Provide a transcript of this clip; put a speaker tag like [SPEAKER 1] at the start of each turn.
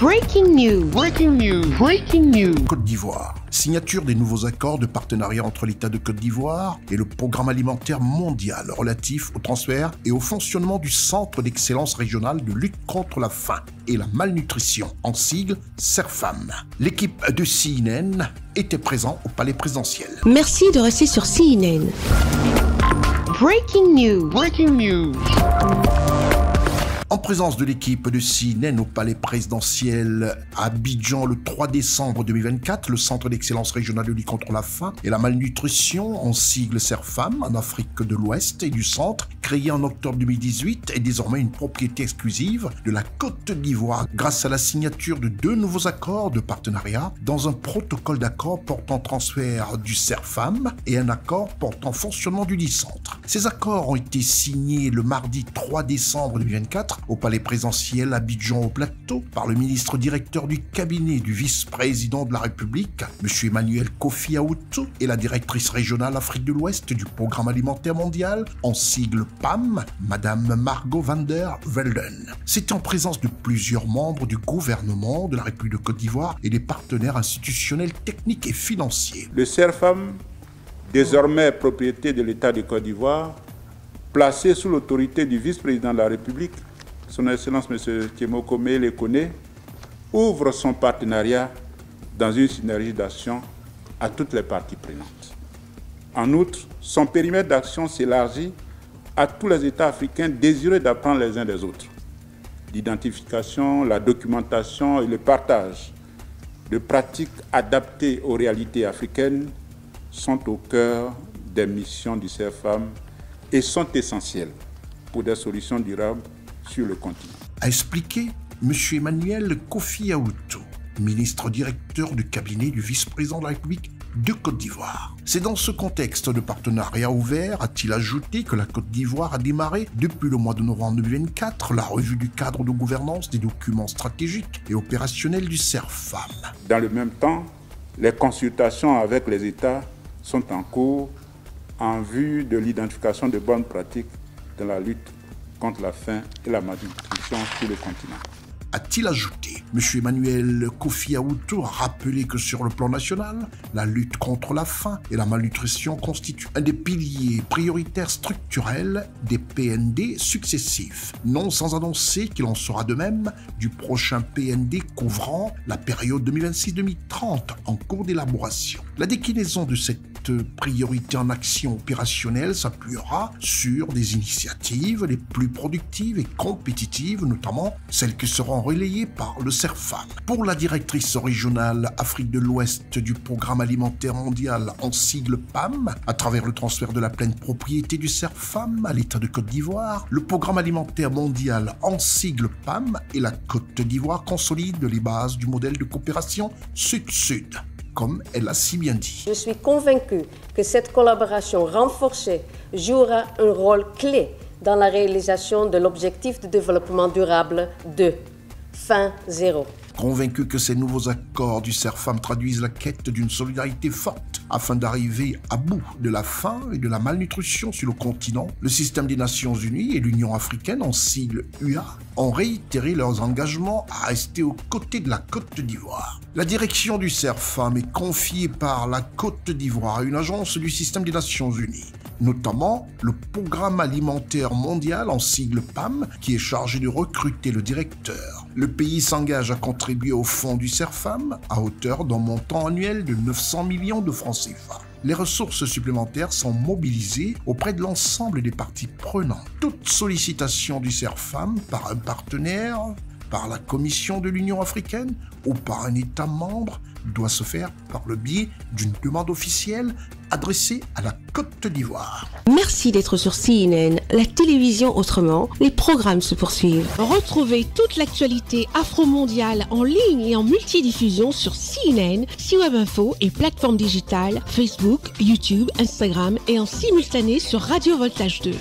[SPEAKER 1] Breaking news.
[SPEAKER 2] Breaking news.
[SPEAKER 1] Breaking news.
[SPEAKER 3] Côte d'Ivoire. Signature des nouveaux accords de partenariat entre l'État de Côte d'Ivoire et le Programme alimentaire mondial relatif au transfert et au fonctionnement du Centre d'excellence régional de lutte contre la faim et la malnutrition, en sigle CERFAM. L'équipe de CNN était présente au palais présidentiel.
[SPEAKER 1] Merci de rester sur CNN. Breaking news.
[SPEAKER 2] Breaking news.
[SPEAKER 3] En présence de l'équipe de CNN au palais présidentiel à Abidjan le 3 décembre 2024, le Centre d'excellence régional de lutte contre la faim et la malnutrition, en sigle CERFAM, en Afrique de l'Ouest et du Centre, créé en octobre 2018, est désormais une propriété exclusive de la Côte d'Ivoire grâce à la signature de 2 nouveaux accords de partenariat dans un protocole d'accord portant transfert du CERFAM et un accord portant fonctionnement du centre. Ces accords ont été signés le mardi 3 décembre 2024 au palais présidentiel Abidjan au Plateau par le ministre directeur du cabinet du vice-président de la République, M. Emmanuel Kofi Aoutou, et la directrice régionale Afrique de l'Ouest du Programme alimentaire mondial, en sigle PAM, Madame Margot van der Velden. C'était en présence de plusieurs membres du gouvernement de la République de Côte d'Ivoire et des partenaires institutionnels, techniques et financiers.
[SPEAKER 4] Le CERFAM, désormais propriété de l'État de Côte d'Ivoire, placé sous l'autorité du vice-président de la République, Son Excellence M. Thiemoko Mele Kone, ouvre son partenariat dans une synergie d'action à toutes les parties prenantes. En outre, son périmètre d'action s'élargit à tous les États africains désireux d'apprendre les uns des autres. L'identification, la documentation et le partage de pratiques adaptées aux réalités africaines sont au cœur des missions du CERFAM et sont essentielles pour des solutions durables sur le continent.
[SPEAKER 3] A expliqué M. Emmanuel Kofi Aoutou, ministre directeur du cabinet du vice-président de la République de Côte d'Ivoire. C'est dans ce contexte de partenariat ouvert, a-t-il ajouté, que la Côte d'Ivoire a démarré depuis le mois de novembre 2024 la revue du cadre de gouvernance des documents stratégiques et opérationnels du CERFAM.
[SPEAKER 4] Dans le même temps, les consultations avec les États sont en cours en vue de l'identification de bonnes pratiques dans la lutte contre la faim et la malnutrition sur le continent.
[SPEAKER 3] A-t-il ajouté. M. Emmanuel Kofi Aoutou a rappelé que sur le plan national, la lutte contre la faim et la malnutrition constitue un des piliers prioritaires structurels des PND successifs. Non sans annoncer qu'il en sera de même du prochain PND couvrant la période 2026-2030 en cours d'élaboration. La déclinaison de cette priorité en action opérationnelle s'appuiera sur des initiatives les plus productives et compétitives, notamment celles qui seront relayées par le CERFAM. Pour la directrice régionale Afrique de l'Ouest du Programme alimentaire mondial, en sigle PAM, à travers le transfert de la pleine propriété du CERFAM à l'État de Côte d'Ivoire, le Programme alimentaire mondial, en sigle PAM, et la Côte d'Ivoire consolident les bases du modèle de coopération Sud-Sud, comme elle l'a si bien dit.
[SPEAKER 5] Je suis convaincue que cette collaboration renforcée jouera un rôle clé dans la réalisation de l'objectif de développement durable de Faim Zéro.
[SPEAKER 3] Convaincu que ces nouveaux accords du CERFAM traduisent la quête d'une solidarité forte afin d'arriver à bout de la faim et de la malnutrition sur le continent, le système des Nations Unies et l'Union africaine, en sigle UA, ont réitéré leurs engagements à rester aux côtés de la Côte d'Ivoire. La direction du CERFAM est confiée par la Côte d'Ivoire à une agence du système des Nations Unies, notamment le Programme alimentaire mondial, en sigle PAM, qui est chargé de recruter le directeur. Le pays s'engage à contribuer au fonds du CERFAM à hauteur d'un montant annuel de 900 millions de francs CFA. Les ressources supplémentaires sont mobilisées auprès de l'ensemble des parties prenantes. Toute sollicitation du CERFAM par un partenaire, par la Commission de l'Union africaine ou par un État membre doit se faire par le biais d'une demande officielle adressée à la Côte d'Ivoire.
[SPEAKER 1] Merci d'être sur CNN, la télévision autrement. Les programmes se poursuivent. Retrouvez toute l'actualité afro-mondiale en ligne et en multidiffusion sur CNN, C-Web Info et plateformes digitales, Facebook, YouTube, Instagram et en simultané sur Radio Voltage 2.